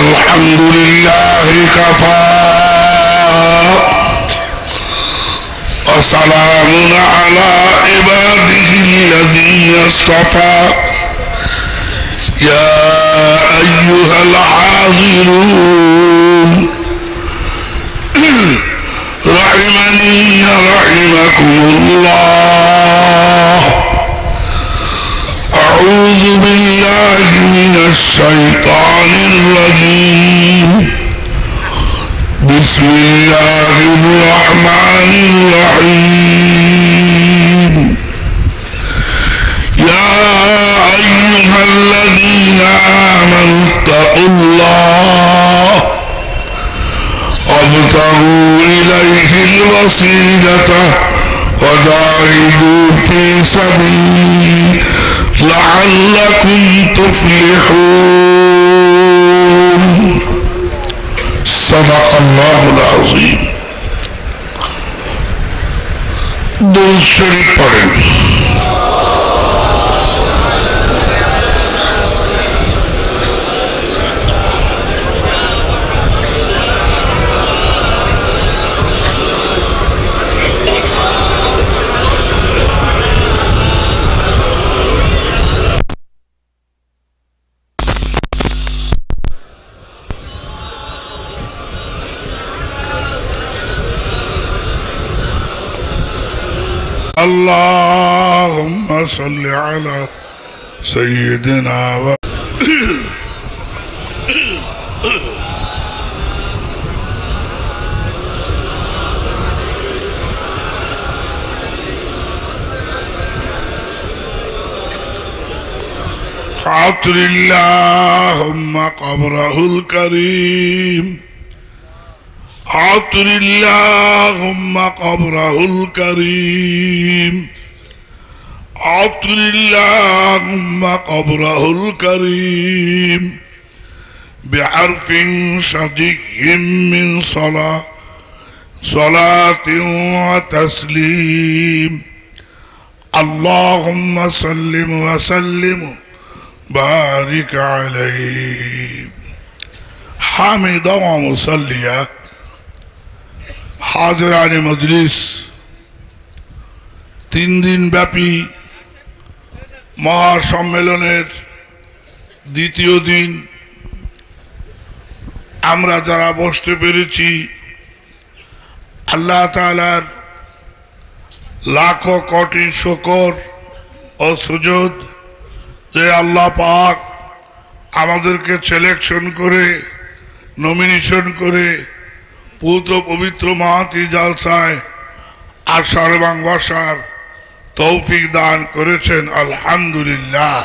الحمد لله كفى وسلام على عباده الذين اصطفى يا أيها الحاضرون رحمني رحمكم الله أعوذ بالله من الشيطان الرجيم بسم الله الرحمن الرحيم يا أيها الذين آمنوا اتقوا الله وابتغوا إليه الوسيلة وجاهدوا في سبيله لعلكم تفلحون صدق الله العظيم درود شريف পড়েন اللهم صل على سيدنا عطر اللهم قبره الكريم عطر اللهم قبره الكريم عطر اللهم قبره الكريم بعرف شدي من صلاة وتسليم اللهم سلم وسلم بارك عليه حامدا ومصليا হাজরানে মজলিস 3 দিন ব্যাপী মহাসম্মেলনের দ্বিতীয় দিন আমরা যারা বসতে পেরেছি আল্লাহ তাআলার লাখো কোটি শুকর ও সুজুদ যে আল্লাহ পাক আমাদেরকে সিলেকশন করে নমিনেশন করে পুত্র পবিত্র মাহতি জালসায় আসার এবং বসার তৌফিক দান করেছেন আলহামদুলিল্লাহ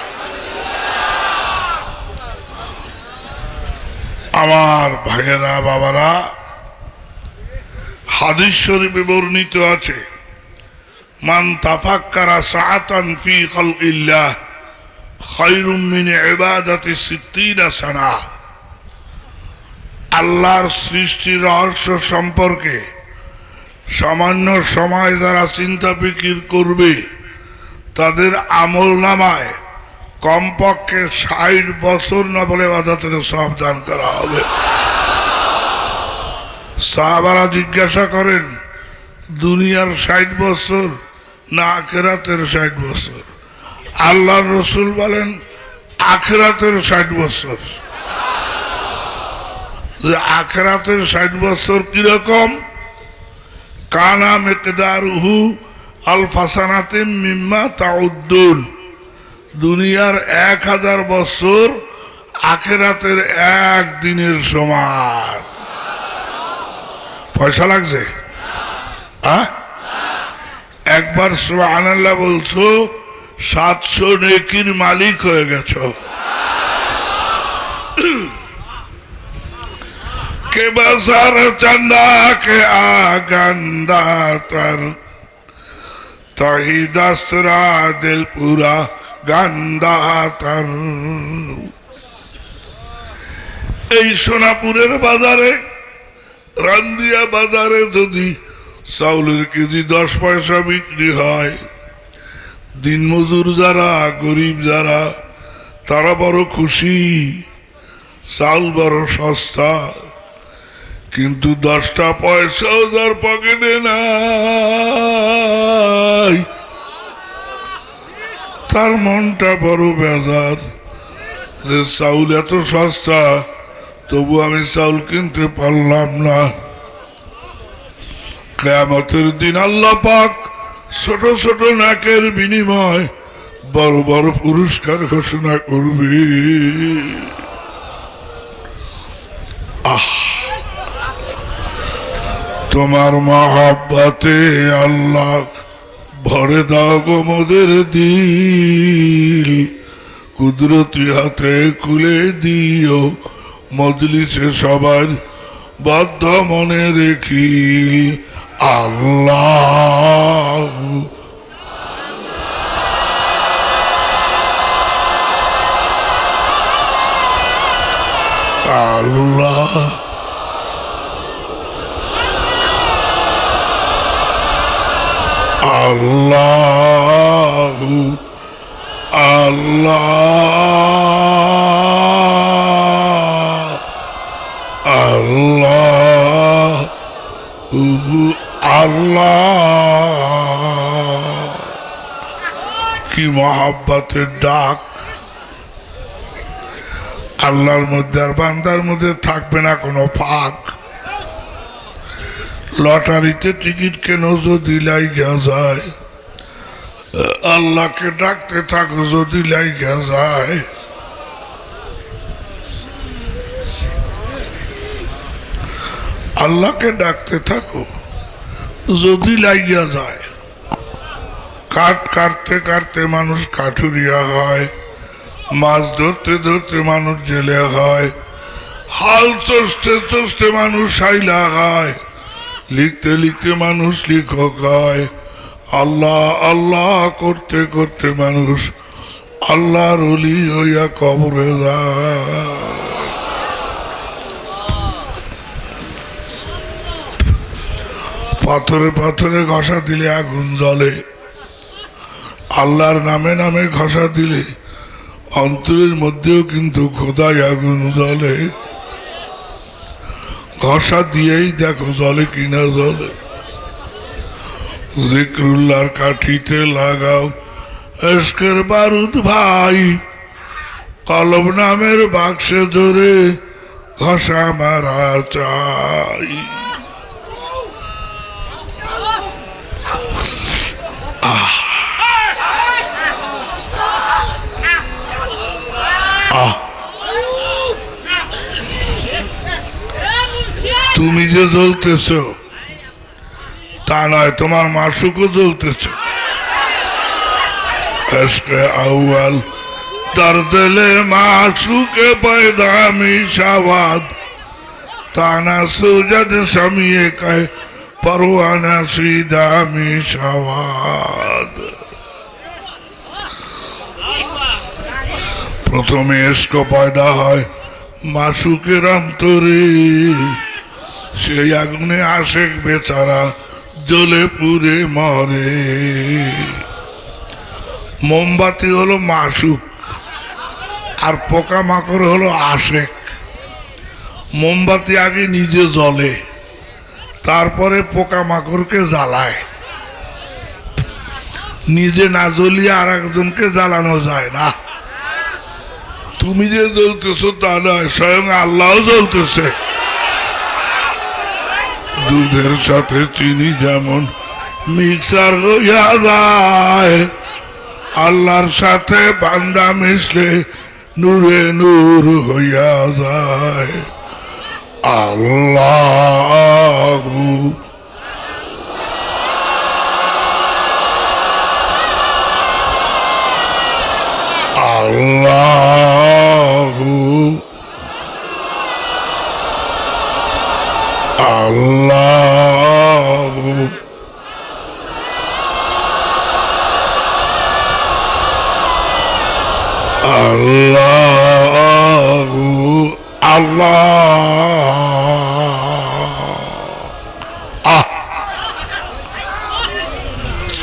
আমার ভাইয়েরা বাবারা হাদিস শরীফে বর্ণিত আছে মান তাফাক্কারা সাআতান ফি খালকিল্লাহ খায়রুম মিন ইবাদাতি 60 সানা আল্লাহর সৃষ্টির রহস্য সম্পর্কে সামান্য সময় যারা চিন্তা ফিকির করবে তাদের আমলনামায় কমপক্ষে 60 বছর নফল ইবাদতের সওয়াব দান করা হবে সাহাবারা জিজ্ঞাসা করেন দুনিয়ার 60 বছর না আখিরাতের 60 বছর আল্লাহর রাসূল বলেন আখিরাতের 60 বছর আখিরাতের 60 বছর কি রকম কানা মিকদারুহু আলফাসানাতিম মিম্মা তাউদ্দুন দুনিয়ার 1000 বছর আখিরাতের এক দিনের সমান পয়সা লাগছে একবার সুবহানাল্লাহ বলছো 700 নেকির মালিক হয়ে গেছো के बाजार चंदा के आगंदा तर तही दस्तरा दिल पूरा गंदा तर এই সোনাপুরের বাজারে রান্দিয়া বাজারে যদি চাউলের কেজি 10 পয়সা বিক্রি হয় দিনমজুর যারা গরিব যারা তারা বড় খুশি চাউল বড় সস্তা, কিন্তু 10টা পয়সাও যার পকেটে নাই তার মনটা বড় বেজার যে চাউল এত সস্তা, তবু আমি চাউল কিনতে পারলাম না। কিয়ামতের দিন আল্লাহ পাক ছোট ছোট নাকের বিনিময় বড় বড় পুরস্কার ঘোষণা করবে। তোমার মহব্বতে আল্লাহ ভরে দাও গো মোদের দিল, কুদরতি হাতে খুলে দিও মজলিসে সবার বদ্ধ মনে রেখি। আল্লাহ আল্লাহ আল্লাহ আল্লাহ আল্লাহ আল্লাহ। কি মহাব্বতের ডাক! আল্লাহর মধ্যে আর বান্দার মধ্যে থাকবে না কোনো ফাঁক। লটারিতে টিকিট কেন যদি লাইগা যায়, আল্লাহকে ডাকতে থাকো যদি লাইগা যায়। আল্লাহকে ডাকতে থাকো যদি লাইগা যায়। কাঠ কাটতে কাটতে মানুষ কাঠুরিয়া হয়, মাছ ধরতে ধরতে মানুষ জেলে হয়, হাল চষতে চষতে মানুষ সাইলা হয়, লিখতে লিখতে মানুষ লিখক হয়। আল্লাহ আল্লাহ করতে করতে মানুষ আল্লাহর ওলি হইয়া কবরে যায়। পাথরে পাথরে ঘষা দিলে আগুন জ্বলে, আল্লাহর নামে নামে ঘষা দিলে অন্তরের মধ্যেও কিন্তু খোদাই আগুন জ্বলে। ঘষা দিয়েই দেখো জ্বলে কিনা জ্বলে। জিকরুল্লাহর কাঠিতে লাগাও এশকের বারুদ ভাই, কলব নামের বাক্সে জোরে ঘষা মারা চাই। তুমি যে জ্বলতেছ তা নয়, তোমার মাসুকও জ্বলতেছ। এশকে আউয়াল दर दिले माशूके पैदा मिशावाद ताना सूजद शमीए कहे परवाना सीधा मिशावाद। प्रथमे इसको पैदा है माशूकेर अंतरे সেই আগুনে আশেক বেচারা জ্বলে পুড়ে মরে। মোমবাতি হলো মাশুক আর পোকামাকড় হলো আশেক। মোমবাতি আগে নিজে জ্বলে, তারপরে পোকামাকড়কে জ্বালায়। নিজে না জ্বলিয়ে আর একজনকে জ্বালানো যায় না। তুমি যে জ্বলতেছো তা নয়, স্বয়ং আল্লাহ জ্বলতেছে। দুধের সাথে চিনি যেমন মিক্সার হইয়া যায়, আল্লাহর সাথে বান্দা মিশলে নূরে নূর হইয়া যায়। আল্লাহু আল্লাহু আল্লাহু আল্লাহু আল্লাহ।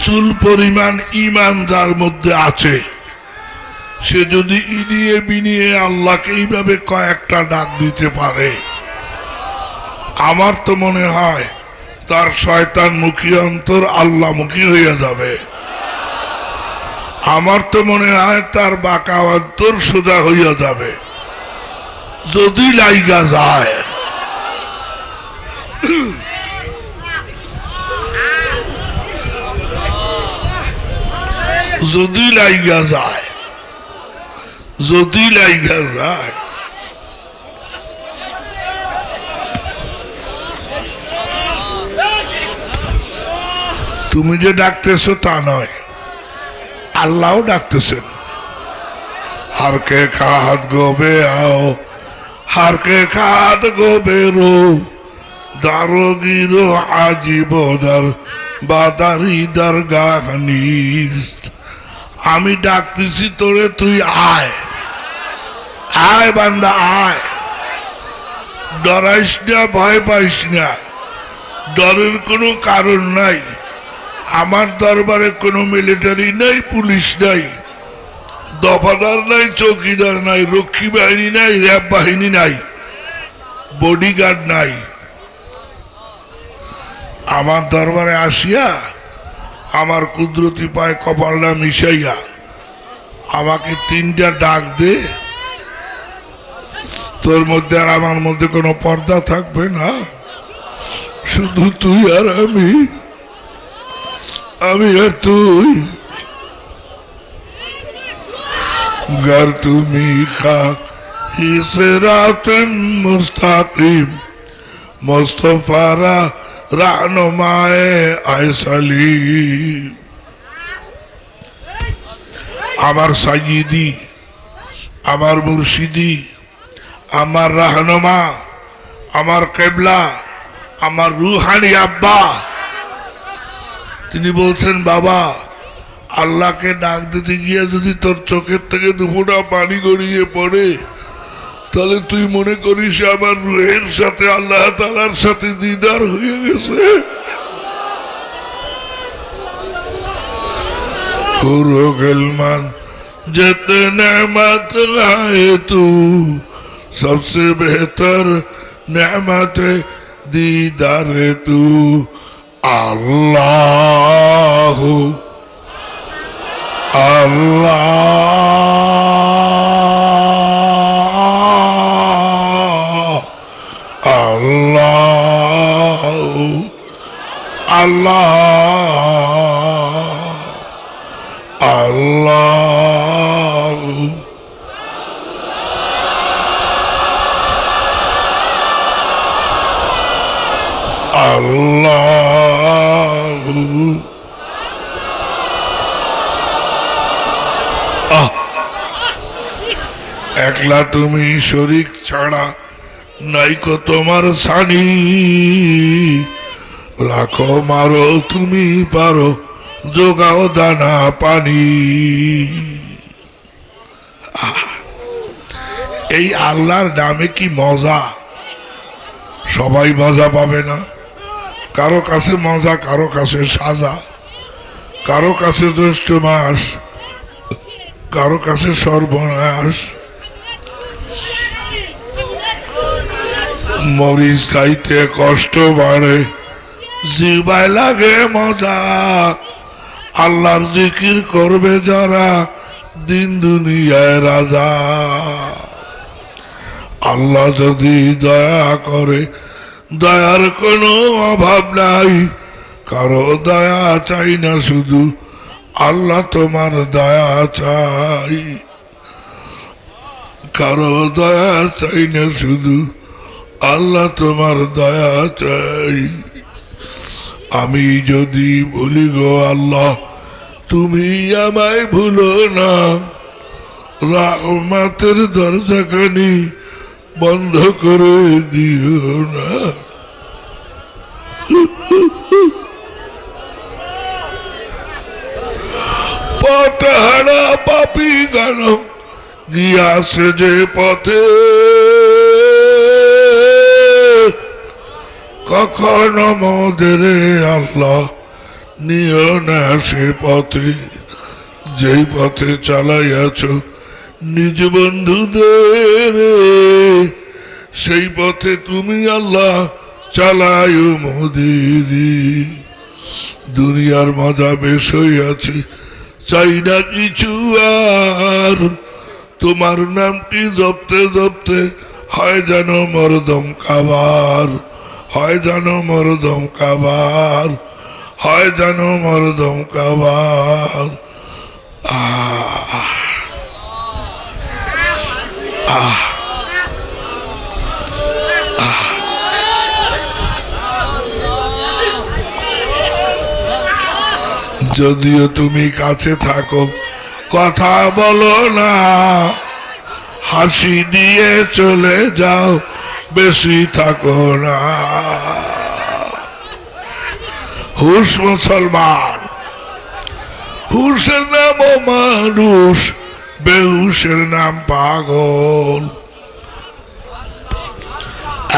চুল পরিমাণ ঈমান যার মধ্যে আছে সে যদি ইনিয়ে বিনিয়ে আল্লাহকে এইভাবে কয়েকটা ডাক দিতে পারে, আমার তো মনে হয় তার শয়তান মুখী অন্তর আল্লাহ মুখী হইয়া যাবে। আমার তো মনে হয় তার বাঁকা অন্তর সোজা হইয়া যাবে যদি লাইগা যায়। যদি লাইগা যায়, যদি লাইগা যায়। তুমি যে ডাকতেছো তা নয়, আল্লাহও ডাকতেছেন। हर के खाद गोबे आओ, हर के खाद गोबे रो, दारोगिरो आजीबोदर बादारी दरगाह निस्त। আমি ডাকতেছি তোরে, তুই আয়, আয় বান্দা আয়। ডরাইস না, ভয় পাইস না, ডরের কোনো কারণ নাই। আমার দরবারে কোনো মিলিটারি নাই, পুলিশ নাই, দফাদার নাই, চৌকিদার নাই, রক্ষী বাহিনী নাই, র্যাব বাহিনী নাই, বডিগার্ড নাই। আমার দরবারে আসিয়া আমার কুদরতি পায় কপালটা মিশাইয়া আমাকে তিনটা ডাক দে, তোর মধ্যে আর আমার মধ্যে কোনো পর্দা থাকবে না। শুধু তুই আর আমি, আমি আর তুই। गर তুমি খাক সিরাত মুস্তাকিম, মুস্তাফারা রাহনুমায়ে আয়সালি। আমার সাইয়্যিদি, আমার মুর্শিদি, আমার রাহনুমা, আমার কিবলা, আমার রুহানি আব্বা, তিনি বলছেন বাবা, আল্লাহকে ডাক দিতে গিয়ে যদি তোর চোখের থেকে দুফোঁটা পানি গড়িয়ে পড়ে, তাহলে তুই মনে করিস আমার রুহের সাথে আল্লাহ তাআলার সাথে দিদার হয়ে গেছে। পুরো গেলমান যেতে নেমত লায়ে তু, সবসে বেহতর নেমত দিদারে তু। আল্লাহ আল্লাহ আল্লাহ আল্লাহ আল্লাহ আল্লাহ। একলা তুমি শরীক ছাড়া নাইকো তোমার সানি, রাখো মারো তুমি পারো, যোগাও দানা পানি। এই আল্লাহর নামে কি মজা! সবাই মজা পাবে না, কারো কাছে মজা, কারো কাছে সাজা, কারো কাছে জ্যৈষ্ঠ মাস, কারো কাছে সর্বনাশ। মরিচ খাইতে কষ্ট বাড়ে, জিবায় লাগে মজা, আল্লাহর জিকির করবে যারা দিন দুনিয়ায় রাজা। আল্লাহ যদি দয়া করে, দয়ার কোনো অভাব নাই, কারো দয়া চাই না, শুধু আল্লাহ তোমার দয়া চাই। কারো দয়া চাই না, শুধু আল্লাহ তোমার দয়া চাই। আমি যদি ভুলি গো আল্লাহ, তুমি আমায় ভুলো না, রহমতের দরজাখানি বন্ধ করে দিও না। পথহারা পাপী গান গিয়াছে যে পথে, কখনো মোদের আল্লাহ নিও না সে পথে। যেই পথে চালাইয়াছ নিজ বন্ধুদের সেই পথে তুমি আল্লাহ চালায় মোদের দুনিয়ার মজা বেশ হইয়াছে চাই না কিছু আর তোমার নামটি জপতে জপতে হয় যেন মরদম কাবার হয় যেন মরদম কাবার হয় যেন মরদম কাবার যদিও তুমি কাছে থাকো কথা বলো না হাসি দিয়ে চলে যাও বেশি থাকো না হুশ মুসলমান হুশের নাম মানুষ বেহুশের নাম পাগল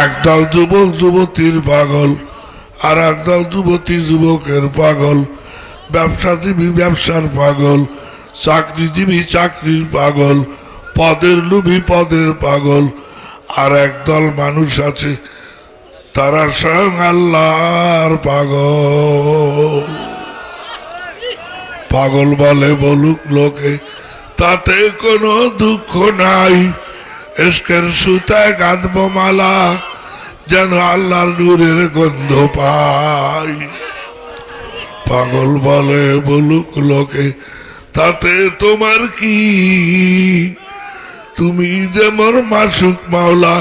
একদল যুবক যুবতীর পাগল আর একদল যুবতী যুবকের পাগল ব্যবসাজীবী ব্যবসার পাগল চাকরিজীবী চাকরির পাগল পদের লোভী পদের পাগল আর একদল মানুষ আছে তারা স্বয়ং আল্লাহর পাগল পাগল বলে বলুক লোকে তাতে কোনো দুঃখ নাই এসকের সুতায় গাঁথব মালা যেন আল্লাহর নূরের গন্ধ পাই পাগল বলে বলুক লোকে তাতে তোমার কি তুমি যে মোর মাসুক মাওলা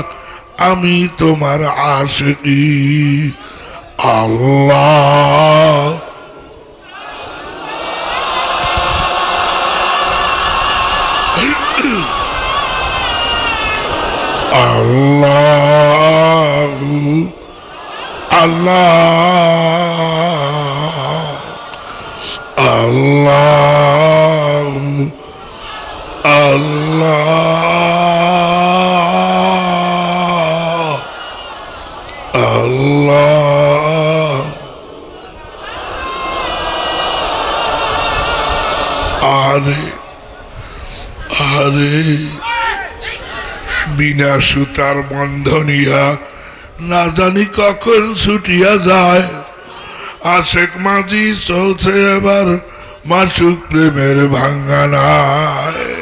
আমি তোমার আশিকি আল্লাহ আল্লাহ আল্লাহ আল্লাহ আল্লাহ আল্লাহ আরে আরে বিনা সুতার বন্ধনিয়া না জানি কখন ছুটিয়া যায় আশেক মাঝি চলছে এবার মাসুক প্রেমের ভাঙ্গানায়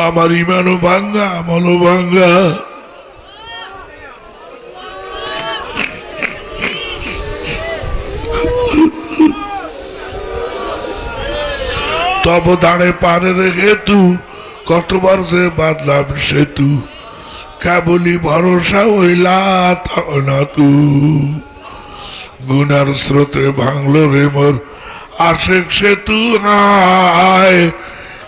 আমার ইমানও ভাঙ্গা আমলও ভাঙ্গা তব দাঁড়ে পারে রেখে তু কতবার যে বাদলাম সেতু কেবলই ভরসা হইলা তাও না তু গুনার স্রোতে ভাঙলো রে মোর আশেক সেতু হায়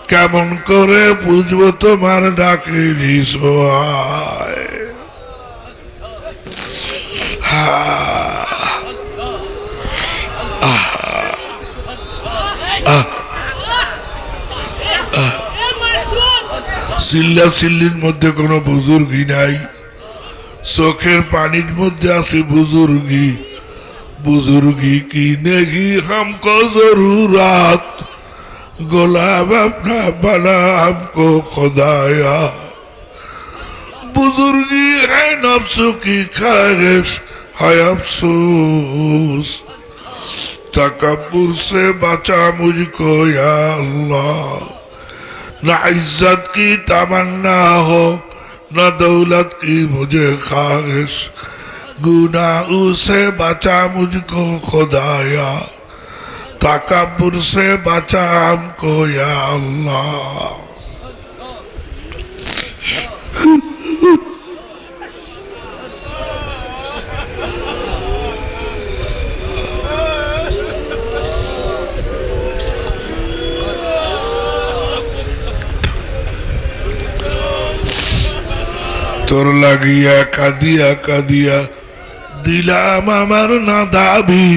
কেমন করে বুঝবো তোমার ডাকে রিসোয়ায় চিল্লা চিল্লির মধ্যে কোনো বুজুর্গি নাই চোখের পানির মধ্যে আছে বুজুর্গি বুজুর্গি কি নেহি हमको जरूरत गुलाब अपना बना हमको खुदाया बुजुर्गी है नफ्सों की ख्वाहिश है अफसोस तकब्बुर से बचा मुझको या अल्लाह न इज्जत की तमन्ना हो न दौलत की मुझे ख्वाहिश गुनाहों से बचा मुझको खुदाया तकब्बुर से बचा हमको या अल्लाह তোর লাগিয়া কাঁদিয়া কাঁদিয়া দিলাম আমার না দাবি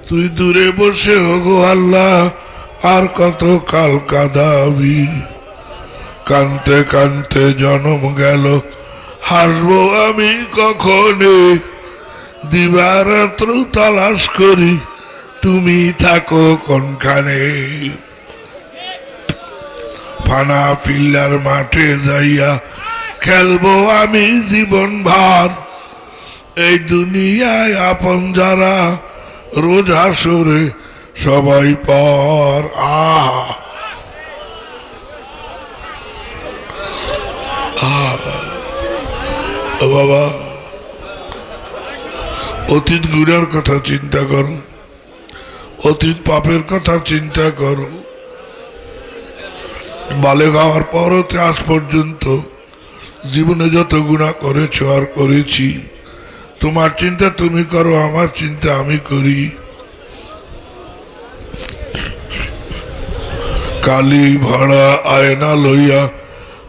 তুই দূরে বসে ওগো আল্লাহ আর কত কাল কাঁদাবি কানতে কানতে জন্ম গেল হাসবো আমি কখনে দিবারাত্র তালাশ করি তুমি থাকো কোনখানে ফানা ফিল্লার মাঠে যাইয়া খেলবো আমি জীবন ভার এই দুনিয়ায় আপন যারা রোজ হাসরে সবাই পর বাবা অতীত গুনার কথা চিন্তা করো অতীত পাপের কথা চিন্তা করো বালেগ হওয়ার পরও আজ পর্যন্ত জীবনে যত গুনাহ করেছো আর করেছি তোমার চিন্তা তুমি করো আমার চিন্তা আমি করি কালি ভরা আয়না লইয়া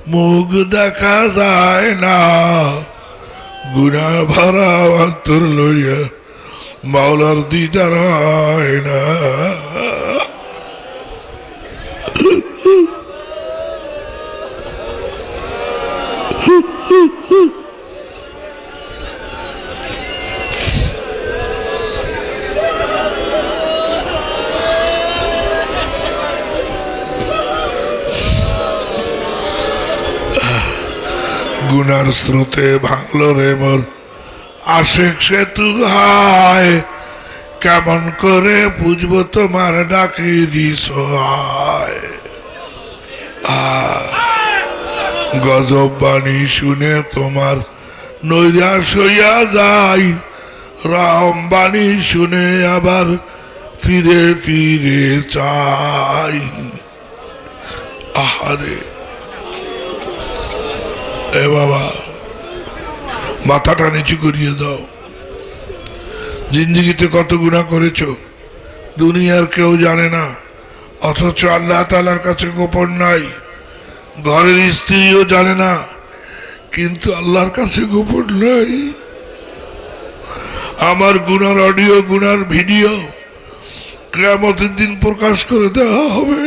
মুখ দেখা যায় না গুনাহ ভরা অন্তর লইয়া মাওলার দিদার হয় না গুনার স্রোতে ভাঙলো রে মোর আশেক সেতু হায় কেমন করে বুঝবো তোমার ডাকেরই সহায় গজব বাণী শুনে তোমার নৈরাশ হইয়া যাই রাম বাণী শুনে আবার ফিরে ফিরে চাই আহারে এ বাবা মাথাটা নিচু করিয়ে দাও জিন্দিগিতে কত গুনাহ করেছো দুনিয়ার কেউ জানে না অথচ আল্লাহ তাআলার কাছে গোপন নাই ঘরের স্ত্রীও জানে না কিন্তু আল্লাহর কাছে গোপন নাই আমার গুনার অডিও গুনার ভিডিও কিয়ামতের দিন প্রকাশ করে দেওয়া হবে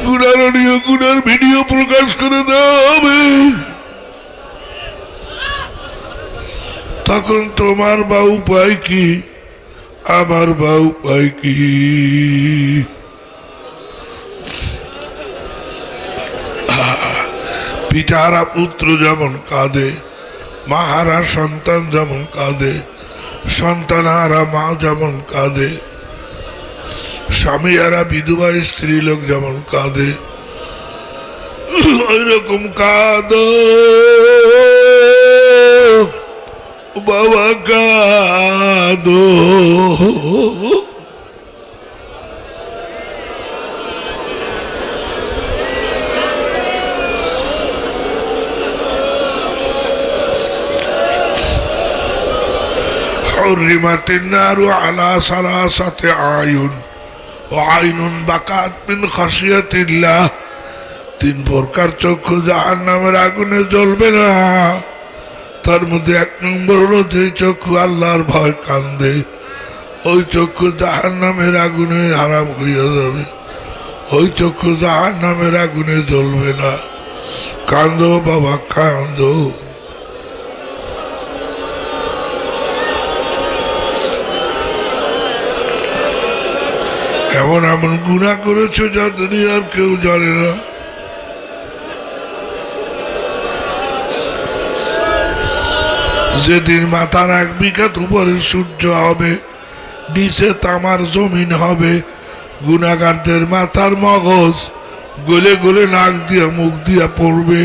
গুনার অডিও গুনার ভিডিও প্রকাশ করে দেওয়া হবে তখন তোমার বা উপায় কি আমার বা উপায় কি পিতাহারা পুত্র যেমন কাঁদে মাহারা সন্তান যেমন কাঁদে সন্তানহারা মা যেমন কাঁদে স্বামীহারা বিধবা স্ত্রী লোক যেমন কাঁদে ওই রকম কাঁদো বাবা কাঁদো حرمت النار على ثلاثة أعين وعين بكت من خشية الله তিন প্রকার চক্ষু জাহান্নামের আগুনে জ্বলবে না তার মধ্যে এক নম্বর হলো যে চক্ষু আল্লাহর ভয় কান্দে ওই চক্ষু জাহান্নামের আগুনে হারাম হইয়া যাবে ওই চক্ষু জাহান্নামের আগুনে জ্বলবে না কান্দো বাবা কান্দো এমন এমন গুনাহ করেছো যা দুনিয়ার কেউ জানে না যেদিন মাথার এক বিঘাত উপরে সূর্য হবে নিচে তামার জমিন হবে গুনাহগারদের মাথার মগজ গলে গলে নাক দিয়া মুখ দিয়া পড়বে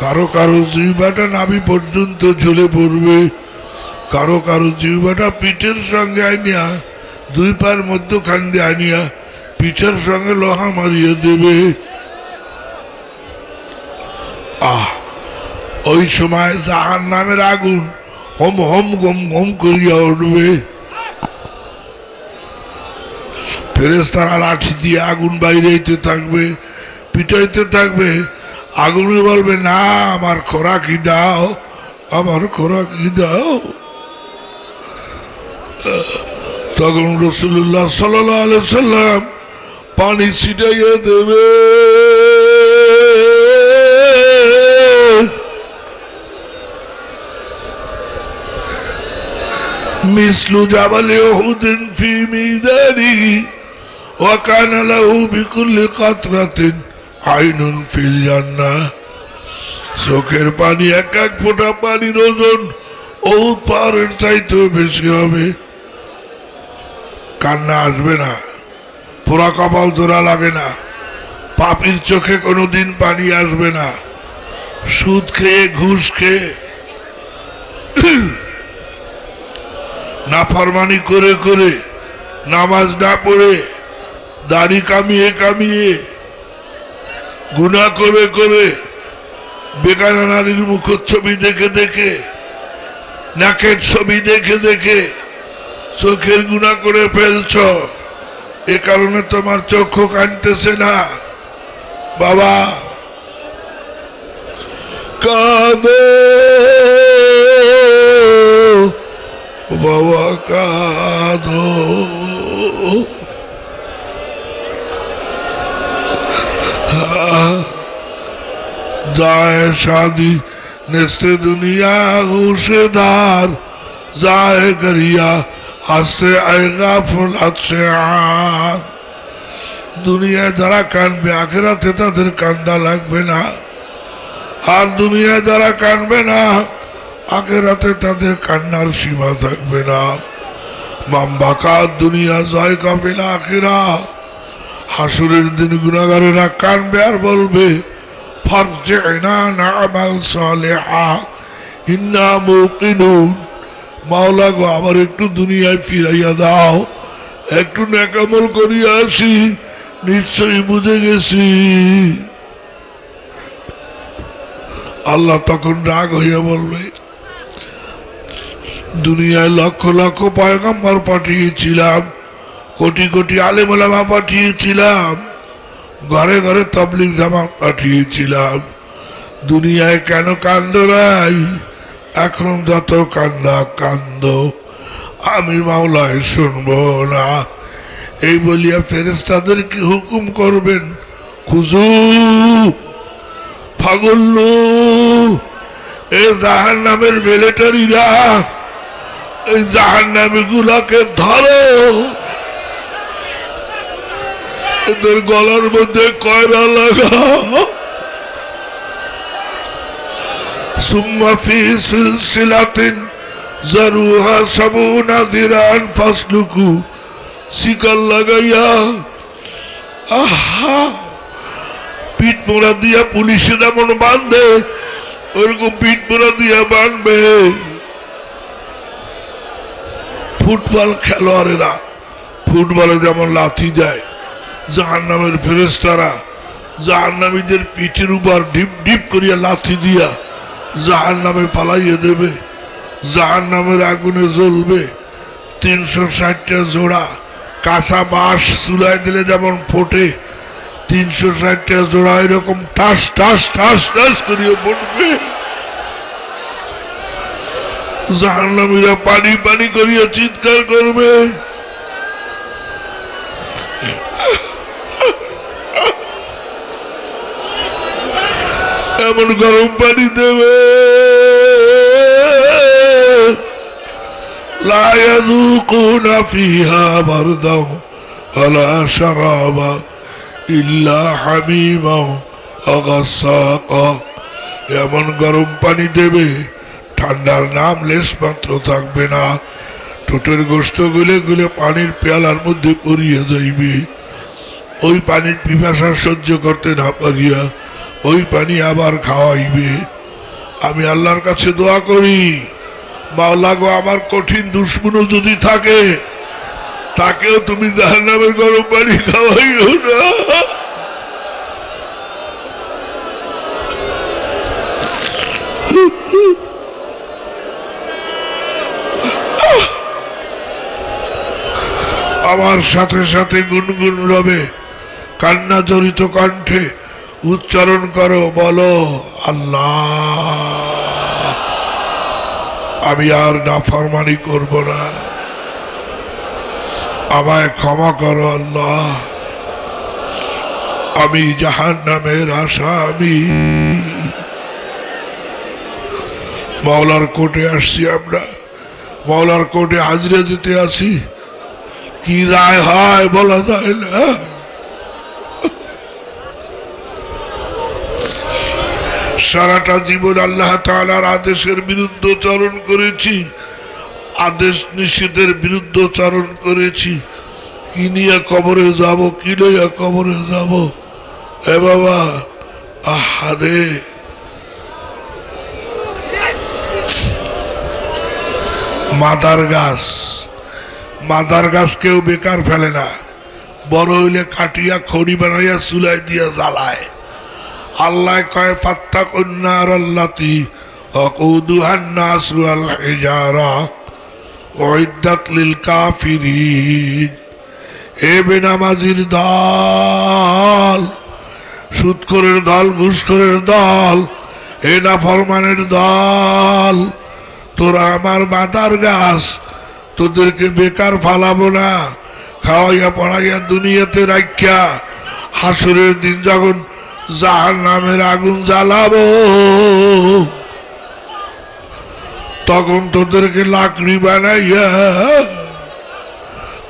কারো কারো জিহ্বাটা নাভি পর্যন্ত ঝুলে পড়বে কারো কারো জিহ্বাটা পিঠের সঙ্গে আনিয়া দুই পায়ের মধ্যখান দিয়ে আনিয়া পিঠের সঙ্গে লোহা মারিয়ে দেবে ওই সময় জাহান্নামের আগুন হম হম গম গম করিয়া উঠবে ফেরেশতারা লাঠি দিয়ে আগুন বাইরে হইতে থাকবে পিটাইতে থাকবে আগুনে বলবে না আমার খোরাকি দাও আমার খোরাকি দাও তখন রাসূলুল্লাহ সাল্লাল্লাহু আলাইহি ওয়াসাল্লাম পানি ছিটাইয়া দেবে মিসলু জাবালি উহুদিন ফি মিজানিহি ওয়া কানা লাহু বিকুল্লি কাতরাতিন আইনুন ফিল জান্নাহ। চোখের পানি এক এক ফোঁটা পানির ওজন উহুদ পাহাড়ের চাইতেও বেশি হবে। কান্না আসবে না, পোড়া কপাল জোড়া লাগে না, পাপীর চোখে কোনোদিন পানি আসবে না। সুদ খেয়ে ঘুষ খেয়ে নাফরমানি করে করে নামাজ না পড়ে দাড়ি কামিয়ে কামিয়ে গুনাহ করে করে বেগানা নারীর মুখচ্ছবি দেখে দেখে নাকের ছবি দেখে দেখে চোখের গুনাহ করে ফেলছ। এ কারণে তোমার চক্ষু কাঁদতেছে না। বাবা কাঁদো, বাবা কাঁদো। जाए शादी नेस्ते दुनिया होशेदार जाए गरिया हंसते आएगा फुलात से आन। दुनिया जरा कानबे आखिराते तादेर कांदा लागबे ना, আর দুনিয়া যারা কানবে না আখিরাতে তাদের কান্নার সীমা থাকবে না। মামবাকা দুনিয়া জয় কাফিল আখিরা। হাসুরের দিন গুনাহগারেরা কানবে আর বলবে ফারজি'না না'মাল সালিহা ইন্না মুকিনুন। মাওলা গো আবার একটু দুনিয়ায় ফিরাইয়া দাও, একটু নেক আমল করিয়া আসি, নিশ্চয়ই বুঝে গেছি। আল্লাহ তখন রাগ হইয়া বলবে দুনিয়ায় লক্ষ লক্ষ পয়গম্বর পাঠিয়েছিলাম, কোটি কোটি আলেম ওলামা পাঠিয়েছিলাম, ঘরে ঘরে তাবলীগ জামাত পাঠিয়েছিলাম, দুনিয়ায় কেন কান্দ নাই? এখন যত কান্দা কান্দ, আমি মাওলায় শুনবো না। এই বলিয়া ফেরেশতাদেরকে হুকুম করবেন খুজু ফাগুল্লু, এই জাহান্নামের মিলিটারিরা এই জাহান্নামী গুলাকে ধরো, এদের গলার মধ্যে কয়রা লাগাও। সুম্মা ফি সিলসিলাতিন যারুহা সাবুনা যিরান ফাসলুকু, শিকল লাগাইয়া আহা পিঠ মোড়া দিয়া পুলিশে যেমন বাঁধে ওরকম পিঠ মোড়া দিয়া বাঁধবে। ফুটবল খেলোয়াড়েরা ফুটবলে যেমন লাথি দেয়, জাহান্নামের ফেরেশতারা জাহান্নামীদের পিঠের উপর ডিপ ডিপ করিয়া লাথি দিয়া জাহান্নামে পালাইয়ে দেবে। জাহান্নামের আগুনে জ্বলবে। 360টা জোড়া কাঁচা বাঁশ চুলায় দিলে যেমন ফোটে, 360টা জোড়া এরকম টাস টাস টাস টাস করিয়া পড়বে। জাহান্নামীরা পানি পানি করিয়া চিৎকার করবে। এমন গরম পানি দেবে লা ইয়াযুকুনা ফিহা বারদাও ওয়ালা শারাবা ইল্লা হামিমা ওয়া গাসসাকা। এমন গরম পানি দেবে ঠান্ডার নাম লেশ মাত্র থাকবে না। ঠোঁটের গোস্ত গুলে গুলে পানির পেয়ালার মধ্যে পড়িয়া যাইবে। ওই পানির পিপাসা সহ্য করতে না পারিয়া ওই পানি আবার খাওয়াইবে। আমি আল্লাহর কাছে দোয়া করি, মাওলা গো আমার কঠিন দুশ্মনও যদি থাকে তাকেও তুমি জাহান্নামের গরম পানি খাওয়াইও না। আমার সাথে সাথে গুনগুন রবে কান্না জড়িত কণ্ঠে উচ্চারণ করো, বলো আল্লাহ আমি আর নাফরমানি করব না, আমায় ক্ষমা করো আল্লাহ, আমি জাহান্নামের আসামি। মাওলার কোর্টে আসছি আমরা, মৌলার কোর্টে হাজিরা দিতে আসি, কি রায় হয় বলা যায় না। সারাটা জীবন আল্লাহ তাআলার আদেশের বিরুদ্ধচারণ করেছি, আদেশ নিষেধের বিরুদ্ধচারণ করেছি। কি নিয়ে কবরে যাব, কি নিয়ে কবরে যাব? এ বাবা, আহারে, মাদার গাছ, মাদার গাছ কেউ বেকার ফেলে না, বড় হইলে কাটিয়া খড়ি বানাইয়া চুলাই দিয়া জ্বালায়। আল্লাহ কয় ফাত্তাকুন্নার আল্লাতি ওয়াকুদুহান নাস ওয়াল হিজারা উইদ্দাত লিল কাফিরিন। এ বেনামাজির দল, সুদখোরের দল, ঘুষখোরের দল, এ নাফরমানের দল, তোরা আমার মাদার গাছ, তোদেরকে বেকার ফালাবো না, খাওয়াইয়া পড়াইয়া দুনিয়াতে রাখিয়া হাসরের দিন যখন জাহান্নামের আগুন জ্বালাবো তখন তোদেরকে লাকড়ি বানাইয়া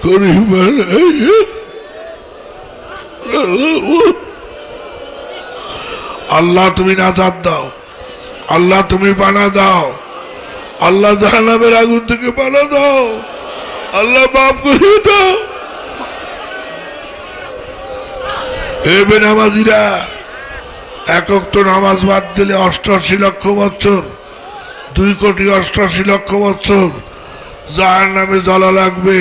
করি বানাইয়া আল্লাহ তুমি নাজাত দাও, আল্লাহ তুমি পানা দাও, আল্লাহ জাহান্নামের আগুন থেকে পানা দাও, আল্লাহ মাফ করে দাও। এ বেনামাজিরা, এক ওয়াক্ত নামাজ বাদ দিলে ৮৮ লক্ষ বছর, ২,৮৮,০০,০০০ বছর জাহান্নামে জ্বলা লাগবে।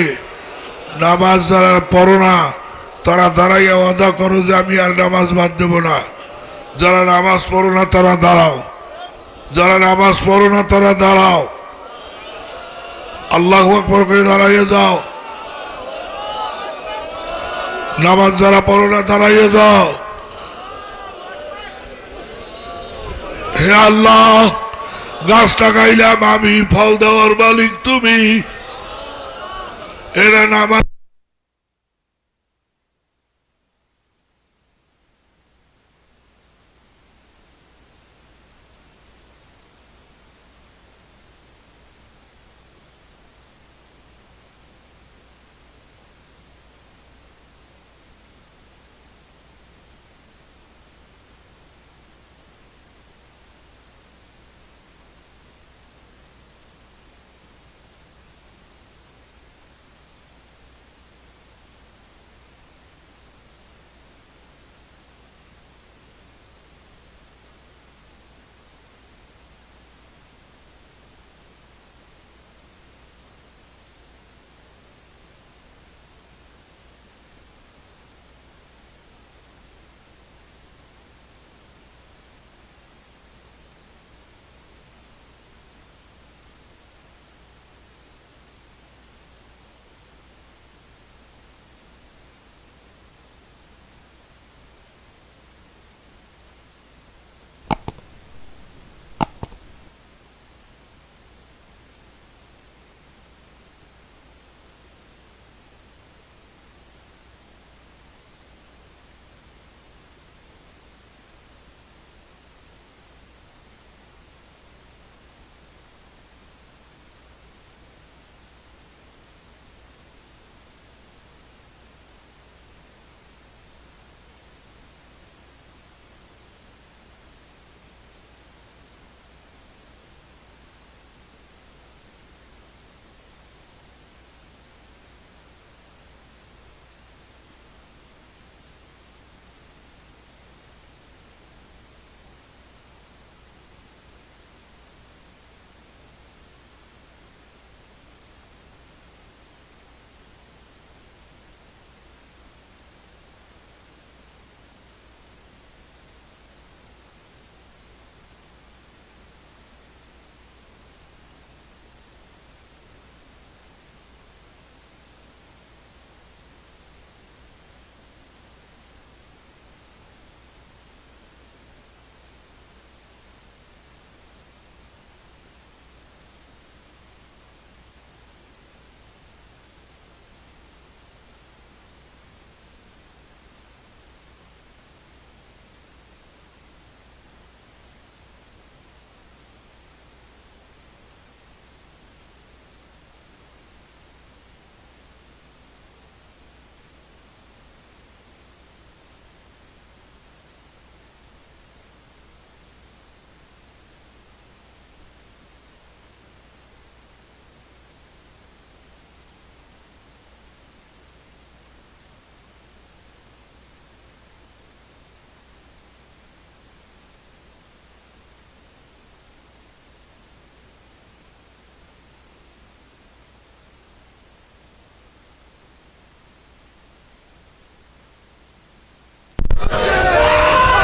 নামাজ যারা পড়ো না তারা দাঁড়াইয়া ওয়াদা করো যে আমি আর নামাজ বাদ দেব না। যারা নামাজ পড়ো না তারা দাঁড়াও, যারা নামাজ পড়ো না তারা দাঁড়াও, আল্লাহু আকবার করে দাঁড়াইয়ে যাও। নামাজ যারা পড়ো না দাঁড়াইয়ে যাও। হে আল্লাহ, গাছটা গাইলাম আমি, ফল দেওয়ার মালিক তুমি। এরা নামাজ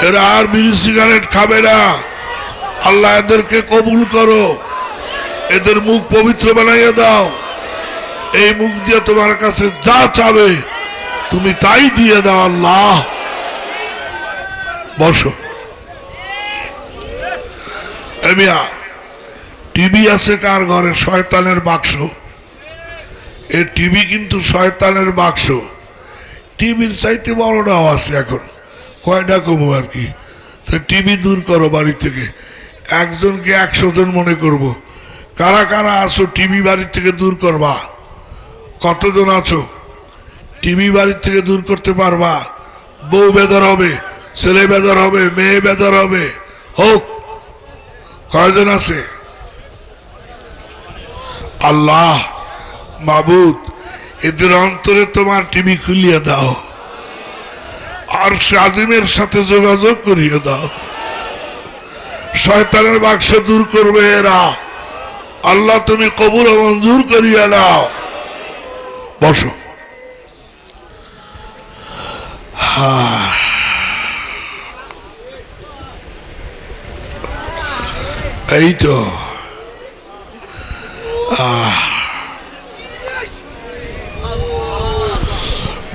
এরা আর বিড়ি সিগারেট খাবে না। আল্লাহ এদেরকে কবুল করো, এদের মুখ পবিত্র বানাইয়া দাও। এই মুখ দিয়ে তোমার কাছে যা চাবে তুমি তাই দিয়ে দাও আল্লাহ। বসো। এমিয়া টিভি আছে কার ঘরে? শয়তানের বাক্স। এই টিভি কিন্তু শয়তানের বাক্স। টিভির চাইতে বড়টাও আছে এখন, কয়টা কমো আর কি। তো টিভি দূর করো বাড়ি থেকে। একজনকে 100 জন মনে করব। কারা কারা আছো টিভি বাড়ি থেকে দূর করবা? কতজন আছো টিভি বাড়ি থেকে দূর করতে পারবা? বউ বেজার হবে, ছেলে বেজার হবে, মেয়ে বেজার হবে, হোক। কয়জন আছে? আল্লাহ মাবুদ এদের অন্তরে তোমার টিভি খুলিয়ে দাও, আর আজিমের সাথে যোগাযোগ করিয়ে দাও। শয়তানের বাক্স দূর করবে এরা। আল্লাহ তুমি কবুল ও মঞ্জুর করিয়া নাও। বসো। এই তো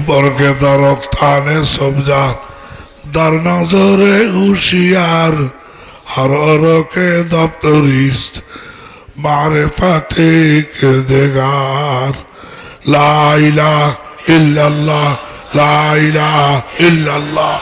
বরকে দরক্তানে সবজা در نظر هوشیار هر که دفتریست معرفت کردگار. لا اله الا الله لا اله الا الله.